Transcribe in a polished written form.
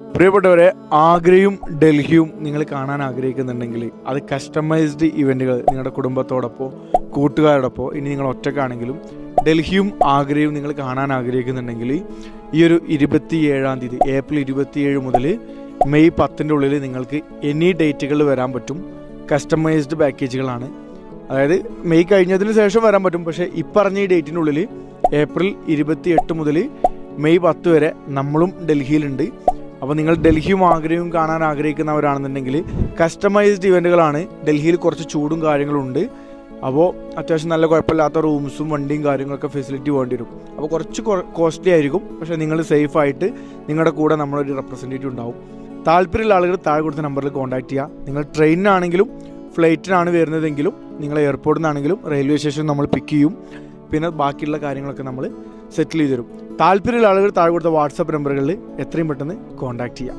പ്രിയപ്പെട്ടവരെ, ആഗ്രയും ഡൽഹിയും നിങ്ങൾ കാണാൻ ആഗ്രഹിക്കുന്നുണ്ടെങ്കിൽ അത് കസ്റ്റമൈസ്ഡ് ഇവൻറ്റുകൾ നിങ്ങളുടെ കുടുംബത്തോടൊപ്പമോ കൂട്ടുകാരോടൊപ്പമോ ഇനി നിങ്ങൾ ഒറ്റക്കാണെങ്കിലും ഡൽഹിയും ആഗ്രയും നിങ്ങൾ കാണാൻ ആഗ്രഹിക്കുന്നുണ്ടെങ്കിൽ ഈ ഒരു 27-ാം തീയതി ഏപ്രിൽ 27 മുതൽ മെയ് 10 ഉള്ളിൽ നിങ്ങൾക്ക് എനി ഡേറ്റുകളിൽ വരാൻ പറ്റും. കസ്റ്റമൈസ്ഡ് പാക്കേജുകളാണ്. അതായത് മെയ് കഴിഞ്ഞതിന് ശേഷം വരാൻ പറ്റും. പക്ഷേ ഇപ്പറഞ്ഞ ഈ ഡേറ്റിനുള്ളിൽ ഏപ്രിൽ 28 മുതൽ മെയ് 10 വരെ നമ്മളും ഡൽഹിയിലുണ്ട്. അപ്പോൾ നിങ്ങൾ ഡൽഹിയും ആഗ്രയും കാണാൻ ആഗ്രഹിക്കുന്നവരാണെന്നുണ്ടെങ്കിൽ കസ്റ്റമൈസ്ഡ് ഇവൻറ്റുകളാണ്. ഡൽഹിയിൽ കുറച്ച് ചൂടും കാര്യങ്ങളും ഉണ്ട്. അപ്പോൾ അത്യാവശ്യം നല്ല കുഴപ്പമില്ലാത്ത റൂംസും വണ്ടിയും കാര്യങ്ങളൊക്കെ ഫെസിലിറ്റി വേണ്ടി വരും. അപ്പോൾ കുറച്ച് കോസ്റ്റ്ലി ആയിരിക്കും. പക്ഷേ നിങ്ങൾ സേഫായിട്ട് നിങ്ങളുടെ കൂടെ നമ്മളൊരു റെപ്രസെൻറ്റേറ്റീവ് ഉണ്ടാവും. താല്പര്യമുള്ള ആളുകൾ താഴെ കൊടുത്ത നമ്പറിൽ കോൺടാക്ട് ചെയ്യുക. നിങ്ങൾ ട്രെയിനിനാണെങ്കിലും ഫ്ലൈറ്റിനാണ് വരുന്നതെങ്കിലും നിങ്ങൾ എയർപോർട്ടിൽ നിന്നാണെങ്കിലും റെയിൽവേ സ്റ്റേഷൻ നമ്മൾ പിക്ക് ചെയ്യും. പിന്നെ ബാക്കിയുള്ള കാര്യങ്ങളൊക്കെ നമ്മൾ സെറ്റിൽ ചെയ്ത് തരും. താല്പര്യമുള്ള ആളുകൾ താഴെ കൊടുത്ത വാട്സാപ്പ് നമ്പറുകളിൽ എത്രയും പെട്ടെന്ന് കോൺടാക്ട് ചെയ്യാം.